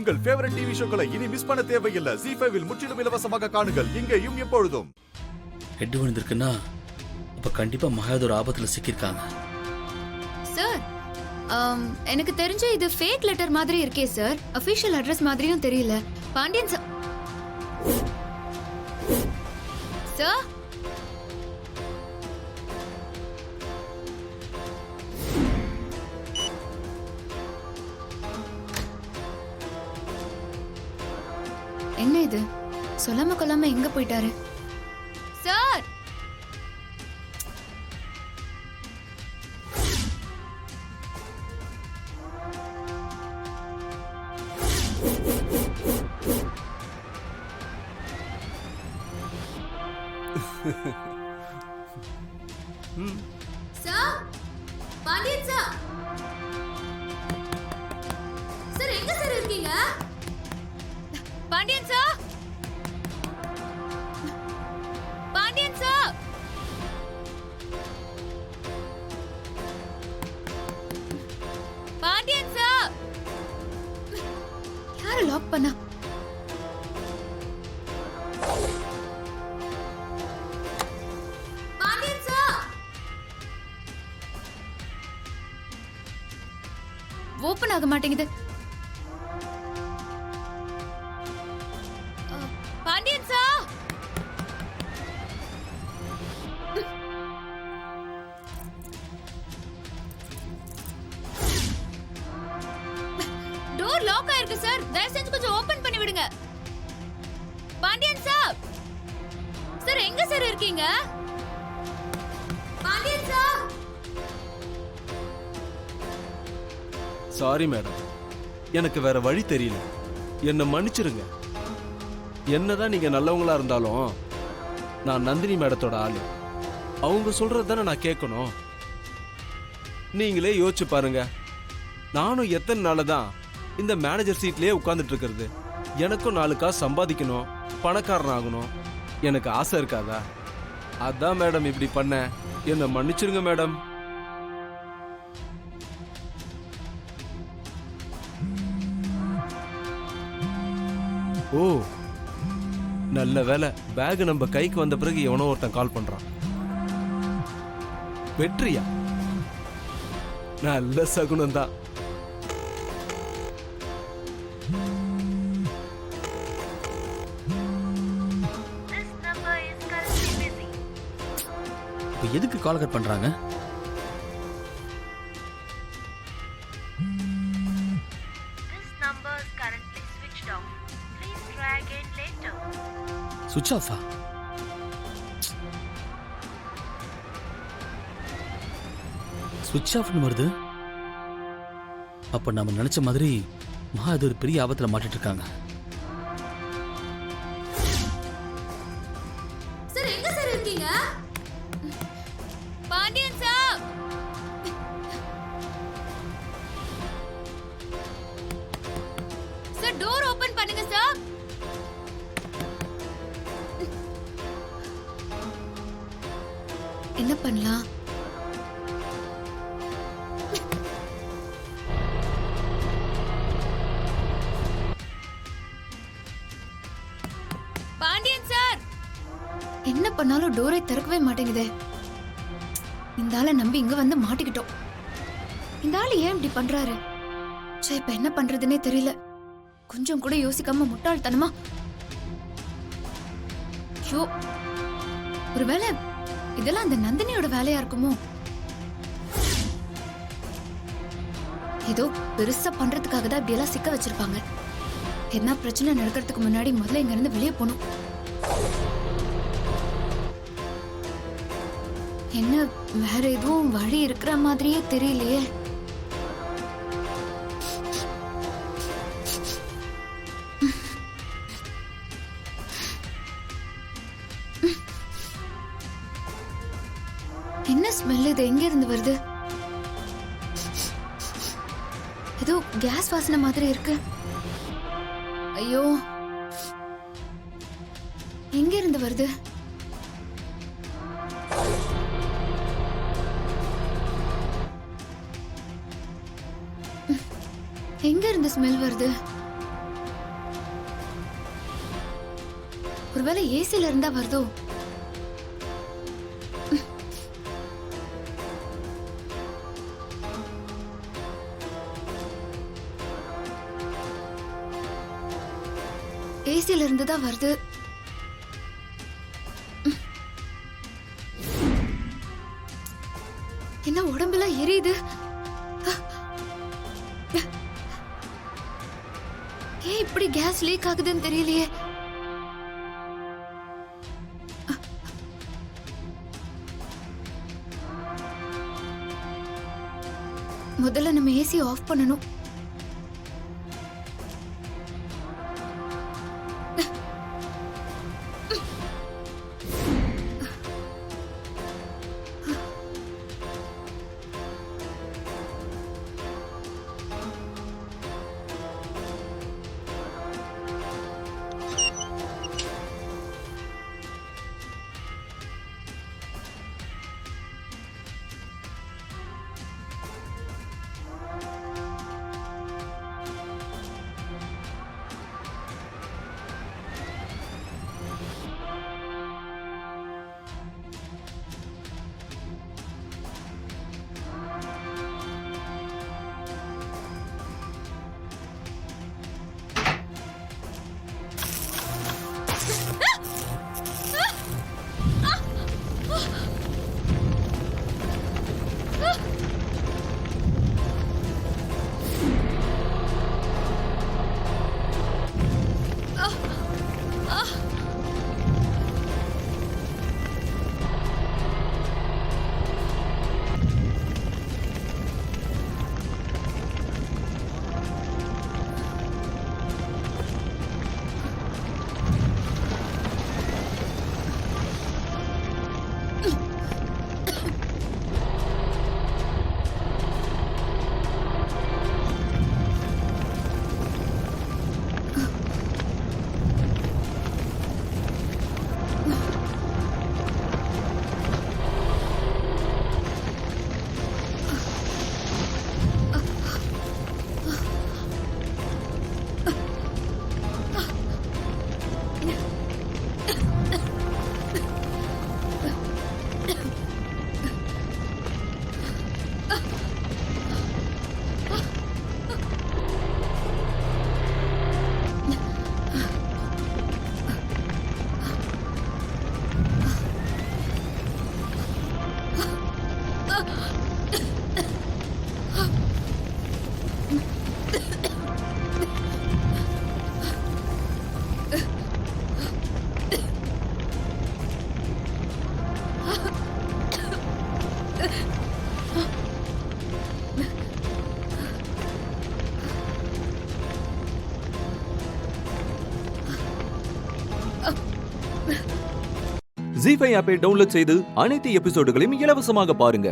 உங்கள் favourite TV ஷோக்களை இனி miss பண்ண தேவையில்லை. ஜீ5 இல் முற்றிலும் இலவசமாக காணுங்கள். இங்கேயும் எப்பொழுதும். ஹெட் விழுந்திருக்குன்னா அப்ப கண்டிப்பா மகாதேவ் ஆபத்துல சிக்கியிருக்காங்க. சார், எனக்கு தெரிஞ்ச இது ஃபேக் லெட்டர் மாதிரி இருக்கே சார். அபிஷியல் அட்ரஸ் மாதிரியும் தெரியல. பாண்டியன் சார். சார், என்ன இது? சொல்லாம கொல்லாம எங்க போயிட்டாரு? Sir, sir, Pandian sir. Sir, எங்க சார் இருக்கீங்க? Pandian sir, Pandian sir, Pandian sir. யாரு லாக் பண்ணா? பாண்டியன் சார், ஓபன் ஆக மாட்டேங்குது. பாண்டியன் சார், டோர் லாக் ஆயிருக்கு சார். தயவு செஞ்சு கொஞ்சம் ஓபன் பண்ணி விடுங்க. பாண்டியன் சார், சார் எங்க சார் இருக்கீங்க? பாண்டியன் சார். சாரி மேடம், எனக்கு வேற வழி தெரியல. என்ன மன்னிச்சிருங்க. என்னதான் நீங்க நல்லவங்களா இருந்தாலும் நான் நந்தினி மேடத்தோட ஆளு. அவங்க சொல்றது தானே நான் கேட்கணும். நீங்களே யோசிச்சு பாருங்க. நானும் எத்தனை நாள் தான் இந்த மேனேஜர் சீட்லயே உட்கார்ந்துட்டு இருக்கிறது? எனக்கும் 4 காசு சம்பாதிக்கணும், பணக்காரன் ஆகணும். எனக்கு ஆசை இருக்காதா? அதான் மேடம் இப்படி பண்ண. என்ன மன்னிச்சிருங்க மேடம். ஓ, நல்ல வேலை. பேக் நம்ம கைக்கு வந்த பிறகு எவனோ ஒருத்தன் கால் பண்றான். வெற்றியா? நல்ல சகுனம் தான். எதுக்கு கால் கட் பண்றாங்க? சுவிட்ச் ஆஃபா? சுவிட்ச் ஆஃப்னு வருது. அப்ப நம்ம நினைச்ச மாதிரி மகாதேவ் ஒரு பெரிய ஆபத்துல மாட்டிட்டு இருக்காங்க. சார், எங்க சார் இருக்கீங்க? Pandian sir, sir door open பண்ணுங்க சார். என்ன பண்ணலாம்? பாண்டியன் சார், என்ன பண்ணாலும் டோரை திறக்கவே மாட்டேங்குதே. இந்த ஆளை நம்பி இங்க வந்து மாட்டிக்கிட்டோம். இந்த ஆளு ஏன் இப்படி பண்றாரு? சே, இப்ப என்ன பண்றதுன்னே தெரியல. கொஞ்சம் கூட யோசிக்காம முட்டாள்தனமா. ஐயோ, ஒருவேளை இதெல்லாம் அந்த நந்தினியோட வேலையா இருக்குமோ? ஏதோ பெருசா பண்றதுக்காக தான் இப்படி எல்லாம் சிக்க வச்சிருப்பாங்க. என்ன பிரச்சனை நடக்கிறதுக்கு முன்னாடி முதல்ல இங்க இருந்து வெளியே போகணும். என்ன வேற எதுவும் வழி இருக்கிற மாதிரியே தெரியலையே. என்ன ஸ்மெல் இது? எங்க இருந்து வருது? ஏதோ கேஸ் வாசனை மாதிரி இருக்கு. ஐயோ, எங்க இருந்து வருது? எங்க இருந்து ஸ்மெல் வருது? ஒருவேளை ஏசில இருந்தா வருதோ? ஏசில இருந்து தான் வருது. என்ன உடம்பெல்லாம் எரியுது? ஏன் இப்படி கேஸ் லீக் ஆகுதுன்னு தெரியலையே. முதல்ல நம்ம ஏசி ஆஃப் பண்ணணும். ஜீ5 ஆப்பை டவுன்லோட் செய்து அனைத்து எபிசோடுகளையும் இலவசமாக பாருங்க.